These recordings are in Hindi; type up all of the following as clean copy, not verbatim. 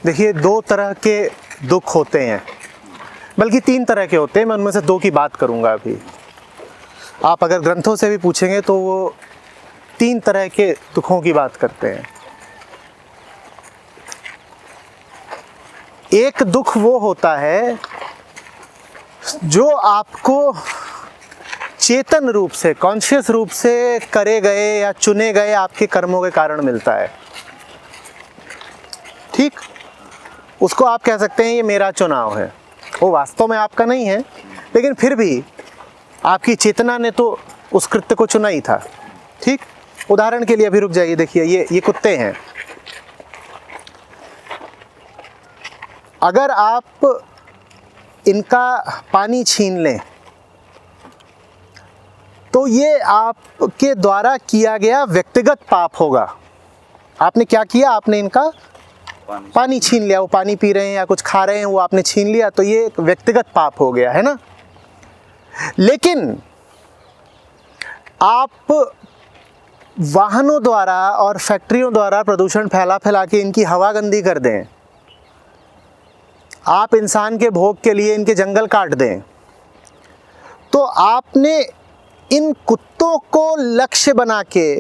देखिए, दो तरह के दुख होते हैं, बल्कि तीन तरह के होते हैं। मैं उनमें से दो की बात करूंगा अभी। आप अगर ग्रंथों से भी पूछेंगे तो वो तीन तरह के दुखों की बात करते हैं। एक दुख वो होता है जो आपको चेतन रूप से, कॉन्शियस रूप से करे गए या चुने गए आपके कर्मों के कारण मिलता है। ठीक, उसको आप कह सकते हैं ये मेरा चुनाव है। वो वास्तव में आपका नहीं है, लेकिन फिर भी आपकी चेतना ने तो उस कृत्य को चुना ही था। ठीक, उदाहरण के लिए अभी रुक जाइए, देखिए ये कुत्ते हैं। अगर आप इनका पानी छीन लें तो ये आपके द्वारा किया गया व्यक्तिगत पाप होगा। आपने क्या किया? आपने इनका पानी छीन लिया। वो पानी पी रहे हैं या कुछ खा रहे हैं, वो आपने छीन लिया, तो ये एक व्यक्तिगत पाप हो गया, है ना। लेकिन आप वाहनों द्वारा और फैक्ट्रियों द्वारा प्रदूषण फैला के इनकी हवा गंदी कर दें, आप इंसान के भोग के लिए इनके जंगल काट दें, तो आपने इन कुत्तों को लक्ष्य बना के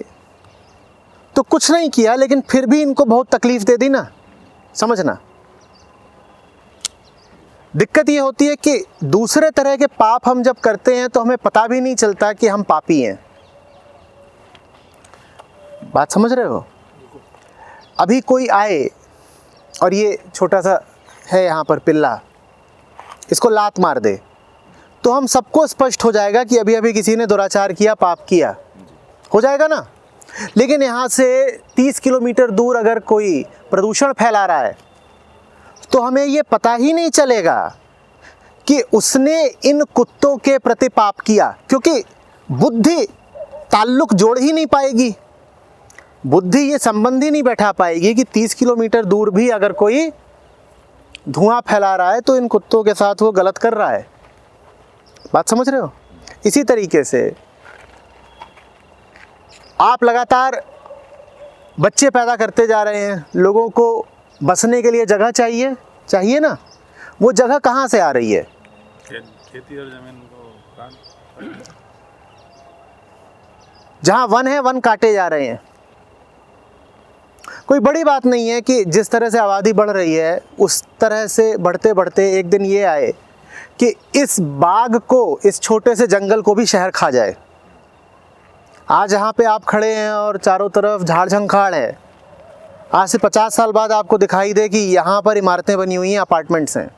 तो कुछ नहीं किया, लेकिन फिर भी इनको बहुत तकलीफ दे दी ना। समझना, दिक्कत ये होती है कि दूसरे तरह के पाप हम जब करते हैं तो हमें पता भी नहीं चलता कि हम पापी हैं। बात समझ रहे हो? अभी कोई आए और ये छोटा सा है यहाँ पर पिल्ला, इसको लात मार दे, तो हम सबको स्पष्ट हो जाएगा कि अभी अभी किसी ने दुराचार किया, पाप किया, हो जाएगा ना। लेकिन यहाँ से 30 किलोमीटर दूर अगर कोई प्रदूषण फैला रहा है तो हमें ये पता ही नहीं चलेगा कि उसने इन कुत्तों के प्रति पाप किया, क्योंकि बुद्धि ताल्लुक जोड़ ही नहीं पाएगी। बुद्धि ये संबंध ही नहीं बैठा पाएगी कि 30 किलोमीटर दूर भी अगर कोई धुआं फैला रहा है तो इन कुत्तों के साथ वो गलत कर रहा है। बात समझ रहे हो? इसी तरीके से आप लगातार बच्चे पैदा करते जा रहे हैं, लोगों को बसने के लिए जगह चाहिए ना। वो जगह कहाँ से आ रही है? खेती और जमीन को जहाँ वन है, वन काटे जा रहे हैं। कोई बड़ी बात नहीं है कि जिस तरह से आबादी बढ़ रही है उस तरह से बढ़ते बढ़ते एक दिन ये आए कि इस बाग को, इस छोटे से जंगल को भी शहर खा जाए। आज जहाँ पे आप खड़े हैं और चारों तरफ झाड़ झंखाड़ है, आज से 50 साल बाद आपको दिखाई दे कि यहाँ पर इमारतें बनी हुई हैं, अपार्टमेंट्स हैं।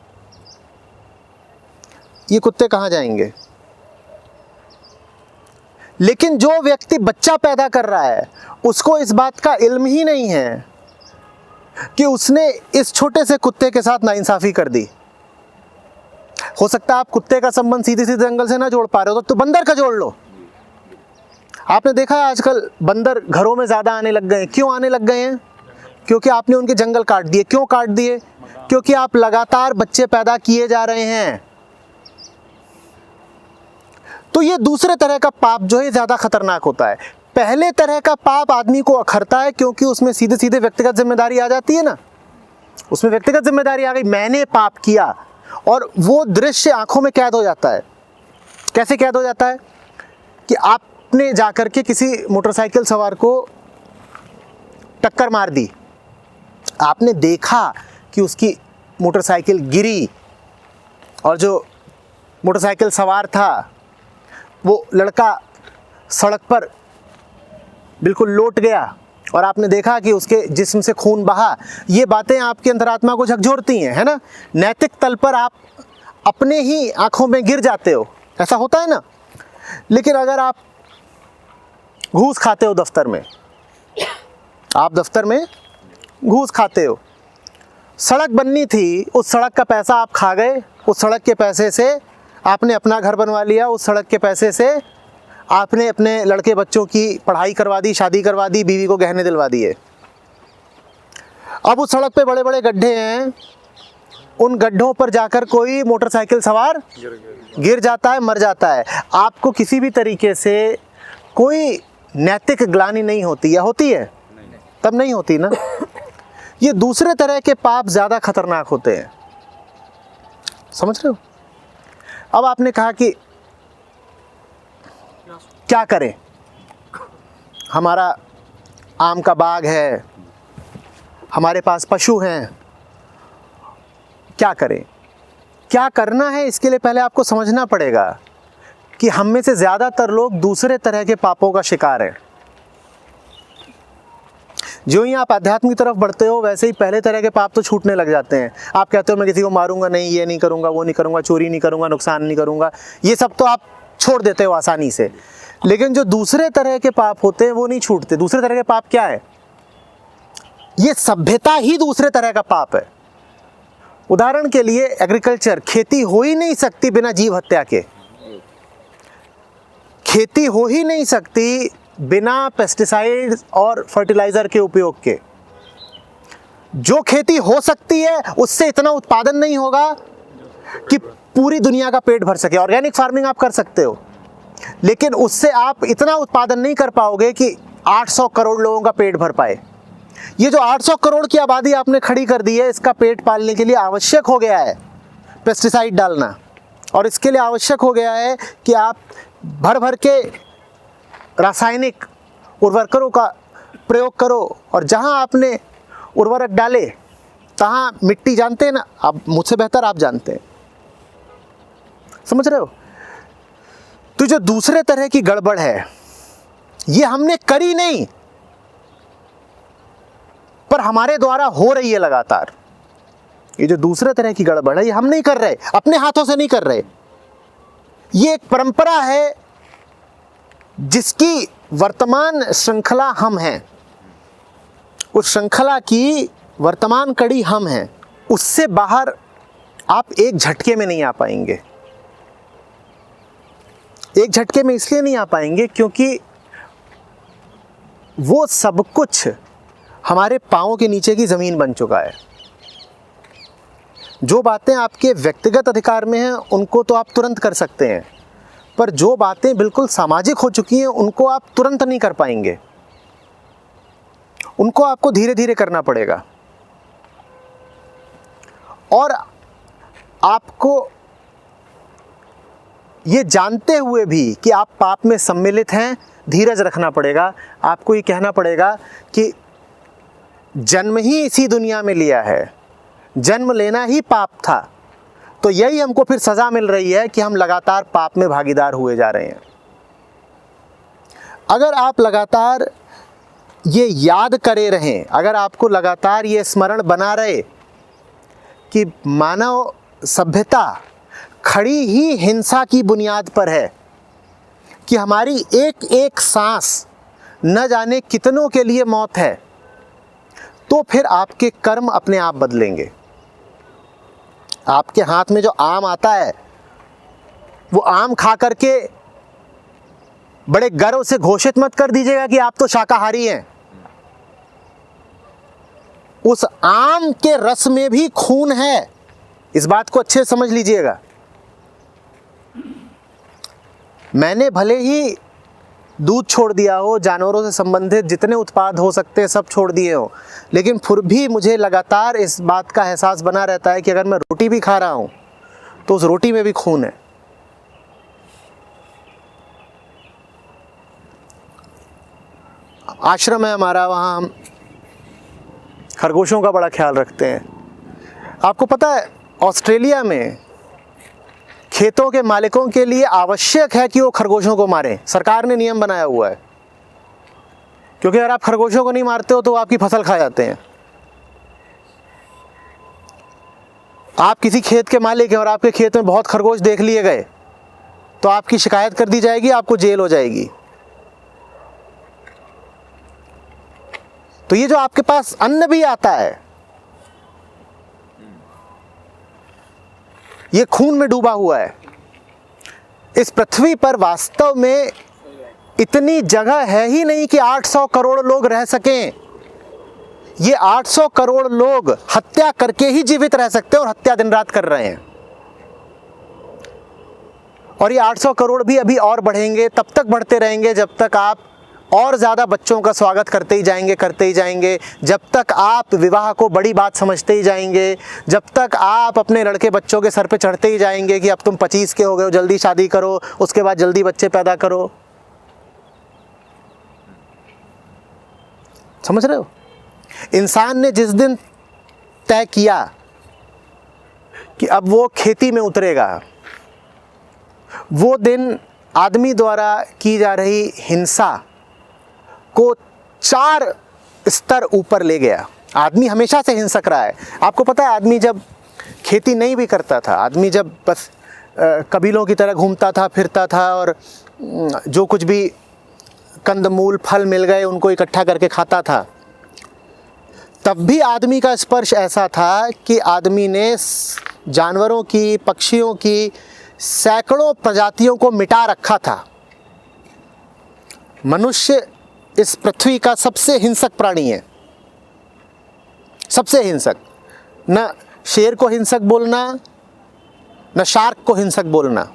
ये कुत्ते कहाँ जाएंगे? लेकिन जो व्यक्ति बच्चा पैदा कर रहा है उसको इस बात का इल्म ही नहीं है कि उसने इस छोटे से कुत्ते के साथ नाइंसाफ़ी कर दी। हो सकता है आप कुत्ते का संबंध सीधे सीधे जंगल से ना जोड़ पा रहे हो तो बंदर का जोड़ लो। आपने देखा है आजकल बंदर घरों में ज़्यादा आने लग गए हैं। क्यों आने लग गए हैं? क्योंकि आपने उनके जंगल काट दिए। क्यों काट दिए? क्योंकि आप लगातार बच्चे पैदा किए जा रहे हैं। तो ये दूसरे तरह का पाप जो है ज़्यादा खतरनाक होता है। पहले तरह का पाप आदमी को अखरता है क्योंकि उसमें सीधे सीधे व्यक्तिगत जिम्मेदारी आ जाती है ना। उसमें व्यक्तिगत जिम्मेदारी आ गई, मैंने पाप किया, और वो दृश्य आंखों में कैद हो जाता है। कैसे कैद हो जाता है? कि आपने जाकर के किसी मोटरसाइकिल सवार को टक्कर मार दी, आपने देखा कि उसकी मोटरसाइकिल गिरी और जो मोटरसाइकिल सवार था वो लड़का सड़क पर बिल्कुल लोट गया और आपने देखा कि उसके जिस्म से खून बहा। ये बातें आपकी अंतरात्मा को झकझोरती हैं, है ना। नैतिक तल पर आप अपने ही आंखों में गिर जाते हो, ऐसा होता है ना। लेकिन अगर आप घूस खाते हो दफ्तर में, आप दफ्तर में घूस खाते हो, सड़क बननी थी, उस सड़क का पैसा आप खा गए, उस सड़क के पैसे से आपने अपना घर बनवा लिया, उस सड़क के पैसे से आपने अपने लड़के बच्चों की पढ़ाई करवा दी, शादी करवा दी, बीवी को गहने दिलवा दिए। अब उस सड़क पे बड़े बड़े गड्ढे हैं, उन गड्ढों पर जाकर कोई मोटरसाइकिल सवार गिर जाता है, मर जाता है। आपको किसी भी तरीके से कोई नैतिक ग्लानि नहीं होती, या होती है? तब नहीं होती ना, ये दूसरे तरह के पाप ज़्यादा खतरनाक होते हैं। समझ रहे हो? अब आपने कहा कि क्या करें, हमारा आम का बाग है, हमारे पास पशु हैं, क्या करें? क्या करना है, इसके लिए पहले आपको समझना पड़ेगा कि हम में से ज़्यादातर लोग दूसरे तरह के पापों का शिकार हैं। जो ही आप आध्यात्म की तरफ बढ़ते हो वैसे ही पहले तरह के पाप तो छूटने लग जाते हैं। आप कहते हो मैं किसी को मारूंगा नहीं, ये नहीं करूंगा, वो नहीं करूंगा, चोरी नहीं करूंगा, नुकसान नहीं करूंगा, ये सब तो आप छोड़ देते हो आसानी से। लेकिन जो दूसरे तरह के पाप होते हैं वो नहीं छूटते। दूसरे तरह के पाप क्या है? ये सभ्यता ही दूसरे तरह का पाप है। उदाहरण के लिए एग्रीकल्चर, खेती हो ही नहीं सकती बिना जीव हत्या के, खेती हो ही नहीं सकती बिना पेस्टिसाइड और फर्टिलाइजर के उपयोग के। जो खेती हो सकती है उससे इतना उत्पादन नहीं होगा कि पूरी दुनिया का पेट भर सके। ऑर्गेनिक फार्मिंग आप कर सकते हो, लेकिन उससे आप इतना उत्पादन नहीं कर पाओगे कि 800 करोड़ लोगों का पेट भर पाए। ये जो 800 करोड़ की आबादी आपने खड़ी कर दी है, इसका पेट पालने के लिए आवश्यक हो गया है पेस्टिसाइड डालना, और इसके लिए आवश्यक हो गया है कि आप भर भर के रासायनिक उर्वरकों का प्रयोग करो। और जहां आपने उर्वरक डाले तहां मिट्टी, जानते हैं ना आप, मुझसे बेहतर आप जानते हैं, समझ रहे हो? तो जो दूसरे तरह की गड़बड़ है ये हमने करी नहीं, पर हमारे द्वारा हो रही है लगातार। ये जो दूसरे तरह की गड़बड़ है ये हम नहीं कर रहे, अपने हाथों से नहीं कर रहे। ये एक परंपरा है जिसकी वर्तमान श्रृंखला हम हैं, उस श्रृंखला की वर्तमान कड़ी हम हैं। उससे बाहर आप एक झटके में नहीं आ पाएंगे। एक झटके में इसलिए नहीं आ पाएंगे क्योंकि वो सब कुछ हमारे पांवों के नीचे की ज़मीन बन चुका है। जो बातें आपके व्यक्तिगत अधिकार में हैं उनको तो आप तुरंत कर सकते हैं, पर जो बातें बिल्कुल सामाजिक हो चुकी हैं उनको आप तुरंत नहीं कर पाएंगे। उनको आपको धीरे धीरे करना पड़ेगा। और आपको ये जानते हुए भी कि आप पाप में सम्मिलित हैं, धीरज रखना पड़ेगा। आपको ये कहना पड़ेगा कि जन्म ही इसी दुनिया में लिया है, जन्म लेना ही पाप था, तो यही हमको फिर सज़ा मिल रही है कि हम लगातार पाप में भागीदार हुए जा रहे हैं। अगर आप लगातार ये याद करे रहें, अगर आपको लगातार ये स्मरण बना रहे कि मानव सभ्यता खड़ी ही हिंसा की बुनियाद पर है, कि हमारी एक एक सांस न जाने कितनों के लिए मौत है, तो फिर आपके कर्म अपने आप बदलेंगे। आपके हाथ में जो आम आता है वो आम खा करके बड़े गर्व से घोषित मत कर दीजिएगा कि आप तो शाकाहारी हैं। उस आम के रस में भी खून है, इस बात को अच्छे से समझ लीजिएगा। मैंने भले ही दूध छोड़ दिया हो, जानवरों से संबंधित जितने उत्पाद हो सकते हैं सब छोड़ दिए हो, लेकिन फिर भी मुझे लगातार इस बात का एहसास बना रहता है कि अगर मैं रोटी भी खा रहा हूं तो उस रोटी में भी खून है। आश्रम है हमारा, वहाँ हम खरगोशों का बड़ा ख्याल रखते हैं। आपको पता है ऑस्ट्रेलिया में खेतों के मालिकों के लिए आवश्यक है कि वो खरगोशों को मारें। सरकार ने नियम बनाया हुआ है, क्योंकि अगर आप खरगोशों को नहीं मारते हो तो आपकी फसल खा जाते हैं। आप किसी खेत के मालिक हैं और आपके खेत में बहुत खरगोश देख लिए गए तो आपकी शिकायत कर दी जाएगी, आपको जेल हो जाएगी। तो ये जो आपके पास अन्न भी आता है ये खून में डूबा हुआ है। इस पृथ्वी पर वास्तव में इतनी जगह है ही नहीं कि 800 करोड़ लोग रह सकें। ये 800 करोड़ लोग हत्या करके ही जीवित रह सकते हैं और हत्या दिन रात कर रहे हैं। और ये 800 करोड़ भी अभी और बढ़ेंगे, तब तक बढ़ते रहेंगे जब तक आप और ज़्यादा बच्चों का स्वागत करते ही जाएंगे, जब तक आप विवाह को बड़ी बात समझते ही जाएंगे, जब तक आप अपने लड़के बच्चों के सर पे चढ़ते ही जाएंगे कि अब तुम 25 के हो गए हो, जल्दी शादी करो, उसके बाद जल्दी बच्चे पैदा करो। समझ रहे हो? इंसान ने जिस दिन तय किया कि अब वो खेती में उतरेगा, वो दिन आदमी द्वारा की जा रही हिंसा को 4 स्तर ऊपर ले गया। आदमी हमेशा से हिंसक रहा है। आपको पता है, आदमी जब खेती नहीं भी करता था, आदमी जब बस कबीलों की तरह घूमता था, फिरता था और जो कुछ भी कंदमूल फल मिल गए उनको इकट्ठा करके खाता था, तब भी आदमी का स्पर्श ऐसा था कि आदमी ने जानवरों की, पक्षियों की सैकड़ों प्रजातियों को मिटा रखा था। मनुष्य इस पृथ्वी का सबसे हिंसक प्राणी है, सबसे हिंसक। न शेर को हिंसक बोलना, न शार्क को हिंसक बोलना।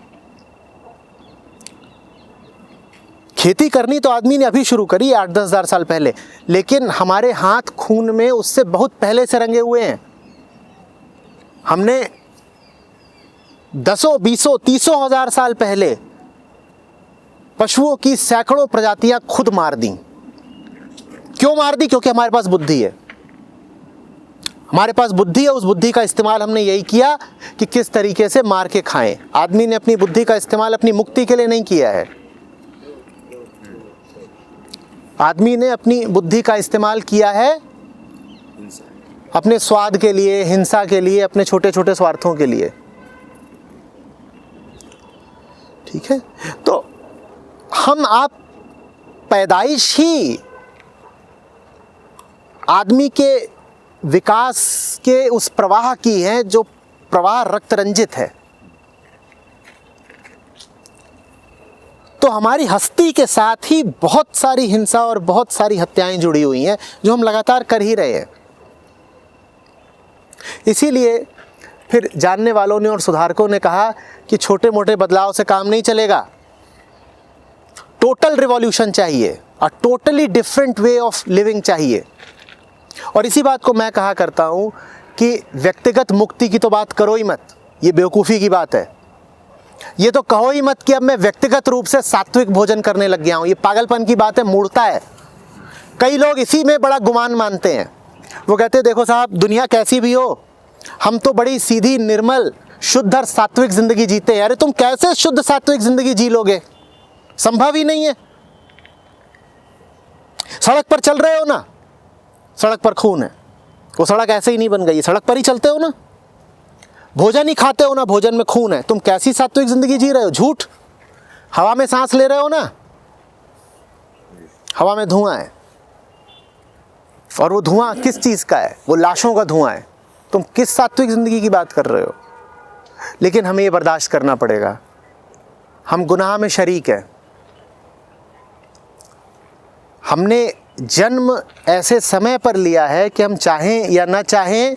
खेती करनी तो आदमी ने अभी शुरू करी 8-10 हज़ार साल पहले, लेकिन हमारे हाथ खून में उससे बहुत पहले से रंगे हुए हैं। हमने 10, 20, 30 हज़ार साल पहले पशुओं की सैकड़ों प्रजातियां खुद मार दी। क्यों मार दी? क्योंकि हमारे पास बुद्धि है। हमारे पास बुद्धि है, उस बुद्धि का इस्तेमाल हमने यही किया कि किस तरीके से मार के खाएं। आदमी ने अपनी बुद्धि का इस्तेमाल अपनी मुक्ति के लिए नहीं किया है। आदमी ने अपनी बुद्धि का इस्तेमाल किया है अपने स्वाद के लिए, हिंसा के लिए, अपने छोटे छोटे स्वार्थों के लिए। ठीक है? तो हम आप पैदाइश ही आदमी के विकास के उस प्रवाह की है जो प्रवाह रक्त रंजित है। तो हमारी हस्ती के साथ ही बहुत सारी हिंसा और बहुत सारी हत्याएं जुड़ी हुई हैं जो हम लगातार कर ही रहे हैं। इसीलिए फिर जानने वालों ने और सुधारकों ने कहा कि छोटे मोटे बदलाव से काम नहीं चलेगा, टोटल रिवॉल्यूशन चाहिए, a totally different way of living चाहिए। और इसी बात को मैं कहा करता हूं कि व्यक्तिगत मुक्ति की तो बात करो ही मत, ये बेवकूफ़ी की बात है। ये तो कहो ही मत कि अब मैं व्यक्तिगत रूप से सात्विक भोजन करने लग गया हूं, ये पागलपन की बात है, मूर्खता है। कई लोग इसी में बड़ा गुमान मानते हैं। वो कहते हैं देखो साहब, दुनिया कैसी भी हो, हम तो बड़ी सीधी, निर्मल, शुद्ध और सात्विक जिंदगी जीते हैं। अरे तुम कैसे शुद्ध सात्विक जिंदगी जी लोगे? संभव ही नहीं है। सड़क पर चल रहे हो ना, सड़क पर खून है, वो सड़क ऐसे ही नहीं बन गई, सड़क पर ही चलते हो ना। भोजन ही खाते हो ना, भोजन में खून है, तुम कैसी सात्विक जिंदगी जी रहे हो? झूठ। हवा में सांस ले रहे हो ना, हवा में धुआं है, और वो धुआं किस चीज का है? वो लाशों का धुआं है। तुम किस सात्विक जिंदगी की बात कर रहे हो? लेकिन हमें ये बर्दाश्त करना पड़ेगा, हम गुनाह में शरीक हैं। हमने जन्म ऐसे समय पर लिया है कि हम चाहें या ना चाहें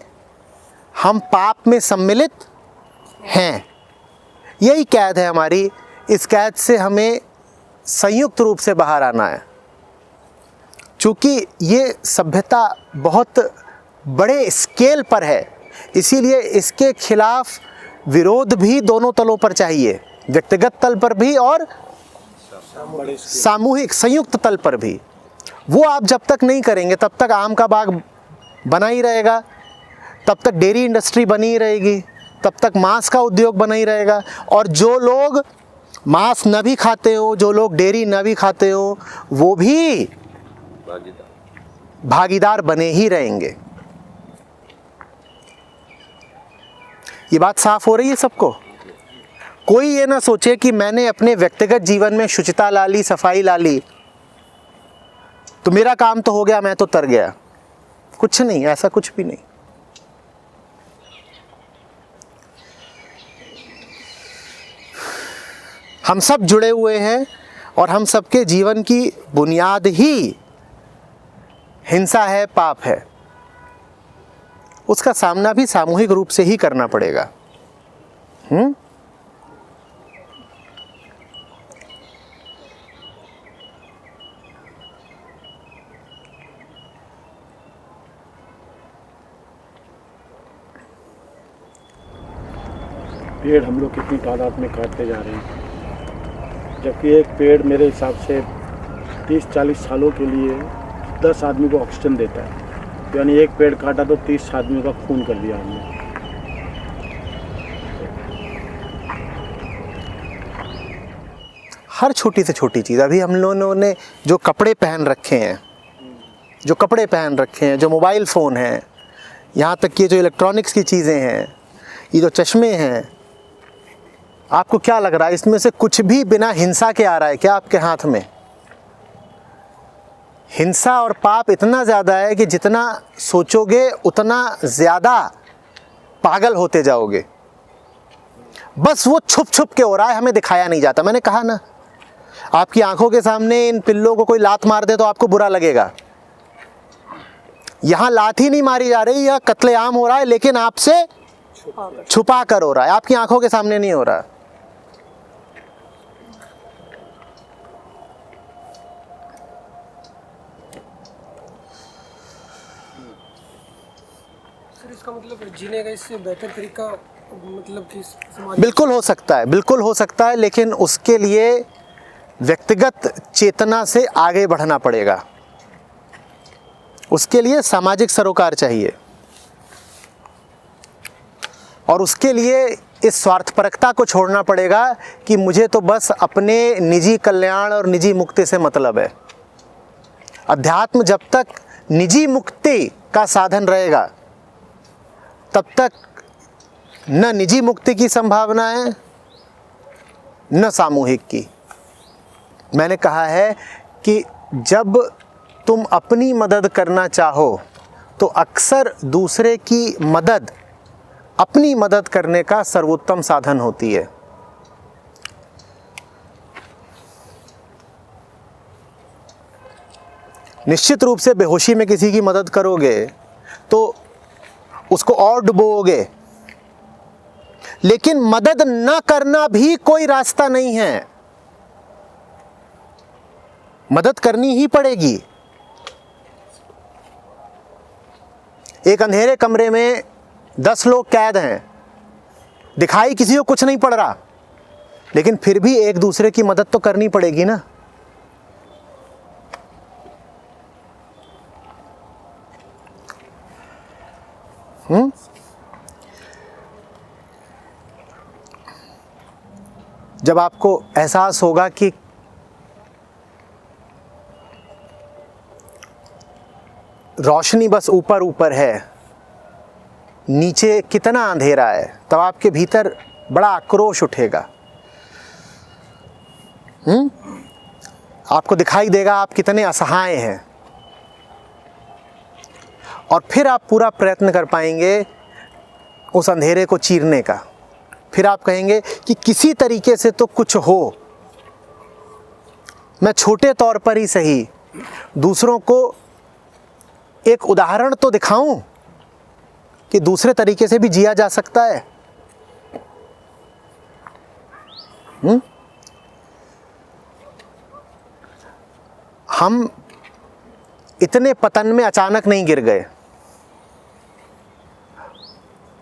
हम पाप में सम्मिलित हैं। यही कैद है हमारी। इस कैद से हमें संयुक्त रूप से बाहर आना है। चूँकि ये सभ्यता बहुत बड़े स्केल पर है, इसीलिए इसके खिलाफ विरोध भी दोनों तलों पर चाहिए, व्यक्तिगत तल पर भी और सामूहिक संयुक्त तल पर भी। वो आप जब तक नहीं करेंगे तब तक आम का बाग बना ही रहेगा, तब तक डेयरी इंडस्ट्री बनी ही रहेगी, तब तक मांस का उद्योग बना ही रहेगा। और जो लोग मांस न भी खाते हो, जो लोग डेयरी न भी खाते हो, वो भी भागीदार बने ही रहेंगे। ये बात साफ हो रही है सबको? कोई ये ना सोचे कि मैंने अपने व्यक्तिगत जीवन में शुचिता ला ली, सफाई ला ली, तो मेरा काम तो हो गया, मैं तो तर गया। कुछ नहीं, ऐसा कुछ भी नहीं। हम सब जुड़े हुए हैं और हम सबके जीवन की बुनियाद ही हिंसा है, पाप है। उसका सामना भी सामूहिक रूप से ही करना पड़ेगा। पेड़ हम लोग कितनी तादाद में काटते जा रहे हैं, जबकि एक पेड़ मेरे हिसाब से 30-40 सालों के लिए 10 आदमी को ऑक्सीजन देता है। यानी एक पेड़ काटा तो 30 आदमियों का खून कर दिया हमने। हर छोटी से छोटी चीज़, अभी हम लोगों ने जो कपड़े पहन रखे हैं, जो मोबाइल फ़ोन हैं, यहाँ तक कि जो इलेक्ट्रॉनिक्स की चीज़ें हैं, ये जो चश्मे हैं, आपको क्या लग रहा है इसमें से कुछ भी बिना हिंसा के आ रहा है क्या आपके हाथ में? हिंसा और पाप इतना ज़्यादा है कि जितना सोचोगे उतना ज़्यादा पागल होते जाओगे। बस वो छुप छुप के हो रहा है, हमें दिखाया नहीं जाता। मैंने कहा ना, आपकी आंखों के सामने इन पिल्लों को कोई लात मार दे तो आपको बुरा लगेगा। यहाँ लात ही नहीं मारी जा रही, यह कत्लेआम हो रहा है, लेकिन आपसे छुपा कर हो रहा है, आपकी आंखों के सामने नहीं हो रहा। सर इसका मतलब जीने का इससे बेहतर तरीका मतलब कि समाज बिल्कुल हो सकता है, बिल्कुल हो सकता है, लेकिन उसके लिए व्यक्तिगत चेतना से आगे बढ़ना पड़ेगा। उसके लिए सामाजिक सरोकार चाहिए और उसके लिए इस स्वार्थपरकता को छोड़ना पड़ेगा कि मुझे तो बस अपने निजी कल्याण और निजी मुक्ति से मतलब है। अध्यात्म जब तक निजी मुक्ति का साधन रहेगा तब तक न निजी मुक्ति की संभावना है न सामूहिक की। मैंने कहा है कि जब तुम अपनी मदद करना चाहो तो अक्सर दूसरे की मदद अपनी मदद करने का सर्वोत्तम साधन होती है। निश्चित रूप से बेहोशी में किसी की मदद करोगे तो उसको और डुबोगे, लेकिन मदद न करना भी कोई रास्ता नहीं है। मदद करनी ही पड़ेगी। एक अंधेरे कमरे में 10 लोग कैद हैं, दिखाई किसी को कुछ नहीं पड़ रहा, लेकिन फिर भी एक दूसरे की मदद तो करनी पड़ेगी ना। जब आपको एहसास होगा कि रोशनी बस ऊपर ऊपर है, नीचे कितना अंधेरा है, तब आपके भीतर बड़ा आक्रोश उठेगा। आपको दिखाई देगा आप कितने असहाय हैं, और फिर आप पूरा प्रयत्न कर पाएंगे उस अंधेरे को चीरने का। फिर आप कहेंगे कि किसी तरीके से तो कुछ हो, मैं छोटे तौर पर ही सही दूसरों को एक उदाहरण तो दिखाऊं कि दूसरे तरीके से भी जिया जा सकता है। हम इतने पतन में अचानक नहीं गिर गए,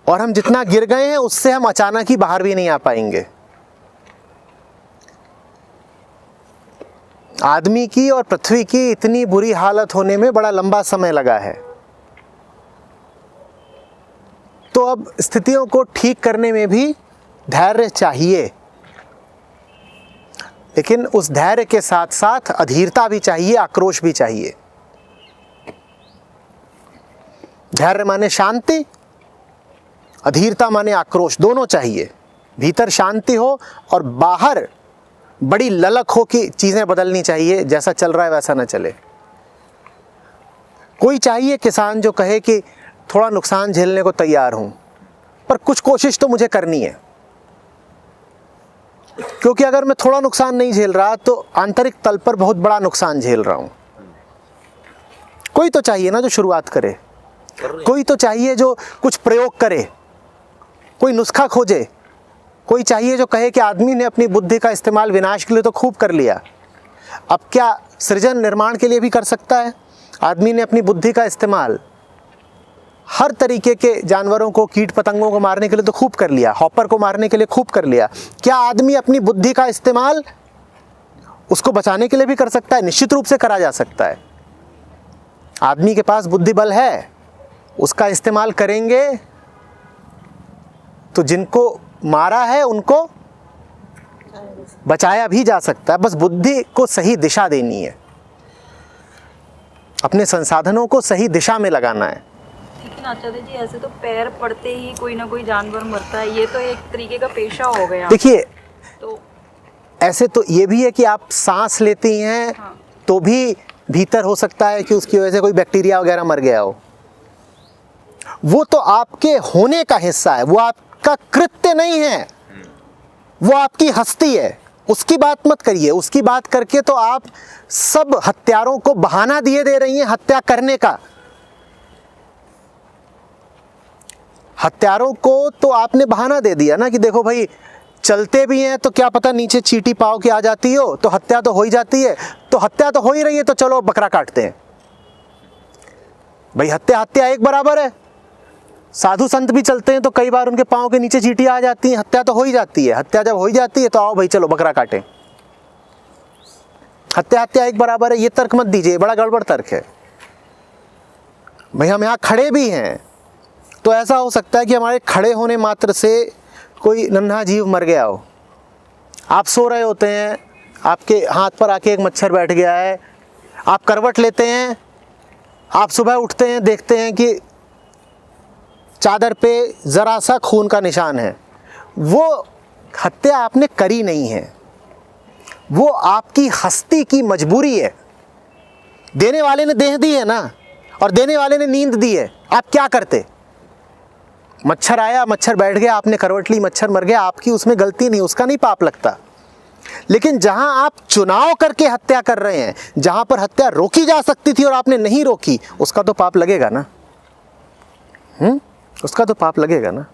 और हम जितना गिर गए हैं उससे हम अचानक ही बाहर भी नहीं आ पाएंगे। आदमी की और पृथ्वी की इतनी बुरी हालत होने में बड़ा लंबा समय लगा है, तो अब स्थितियों को ठीक करने में भी धैर्य चाहिए, लेकिन उस धैर्य के साथ साथ अधीरता भी चाहिए, आक्रोश भी चाहिए। धैर्य माने शांति, अधीरता माने आक्रोश, दोनों चाहिए। भीतर शांति हो और बाहर बड़ी ललक हो कि चीज़ें बदलनी चाहिए, जैसा चल रहा है वैसा न चले। कोई चाहिए किसान जो कहे कि थोड़ा नुकसान झेलने को तैयार हूं, पर कुछ कोशिश तो मुझे करनी है, क्योंकि अगर मैं थोड़ा नुकसान नहीं झेल रहा तो आंतरिक तल पर बहुत बड़ा नुकसान झेल रहा हूं। कोई तो चाहिए ना जो शुरुआत करे, कोई तो चाहिए जो कुछ प्रयोग करे, कोई नुस्खा खोजे, कोई चाहिए जो कहे कि आदमी ने अपनी बुद्धि का इस्तेमाल विनाश के लिए तो खूब कर लिया, अब क्या सृजन निर्माण के लिए भी कर सकता है। आदमी ने अपनी बुद्धि का इस्तेमाल हर तरीके के जानवरों को, कीट पतंगों को मारने के लिए तो खूब कर लिया, हॉपर को मारने के लिए खूब कर लिया। क्या आदमी अपनी बुद्धि का इस्तेमाल उसको बचाने के लिए भी कर सकता है? निश्चित रूप से करा जा सकता है। आदमी के पास बुद्धि बल है, उसका इस्तेमाल करेंगे तो जिनको मारा है उनको बचाया भी जा सकता है। बस बुद्धि को सही दिशा देनी है, अपने संसाधनों को सही दिशा में लगाना है। लेकिन आचार्य जी ऐसे तो पैर पड़ते ही कोई ना कोई जानवर मरता है, ये तो एक तरीके का पेशा हो गया। देखिए तो ऐसे तो ये भी है कि आप सांस लेती हैं हाँ। तो भी भीतर हो सकता है कि उसकी वजह से कोई बैक्टीरिया वगैरह मर गया हो। वो तो आपके होने का हिस्सा है, वो आपका कृत्य नहीं है, वो आपकी हस्ती है। उसकी बात मत करिए। उसकी बात करके तो आप सब हत्यारों को बहाना दिए दे रही हैं हत्या करने का। हत्यारों को तो आपने बहाना दे दिया ना कि देखो भाई चलते भी हैं तो क्या पता नीचे चींटी पाव के आ जाती हो, तो हत्या तो हो ही जाती है। तो हत्या तो हो ही रही है, तो चलो बकरा काटते हैं। भाई हत्या हत्या एक बराबर है। साधु संत भी चलते हैं तो कई बार उनके पाँव के नीचे चींटी आ जाती है, हत्या तो हो ही जाती है। हत्या जब हो ही जाती है तो आओ भाई चलो बकरा काटें। हत्या हत्या एक बराबर है, ये तर्क मत दीजिए, बड़ा गड़बड़ तर्क है। भाई हम यहाँ खड़े भी हैं तो ऐसा हो सकता है कि हमारे खड़े होने मात्र से कोई नन्हा जीव मर गया हो। आप सो रहे होते हैं, आपके हाथ पर आके एक मच्छर बैठ गया है, आप करवट लेते हैं, आप सुबह उठते हैं देखते हैं कि चादर पे ज़रा सा खून का निशान है। वो हत्या आपने करी नहीं है, वो आपकी हस्ती की मजबूरी है। देने वाले ने देह दी है ना, और देने वाले ने नींद दी है। आप क्या करते? मच्छर आया, मच्छर बैठ गया, आपने करवट ली, मच्छर मर गया, आपकी उसमें गलती नहीं, उसका नहीं पाप लगता। लेकिन जहां आप चुनाव करके हत्या कर रहे हैं, जहां पर हत्या रोकी जा सकती थी और आपने नहीं रोकी, उसका तो पाप लगेगा ना। उसका तो पाप लगेगा ना।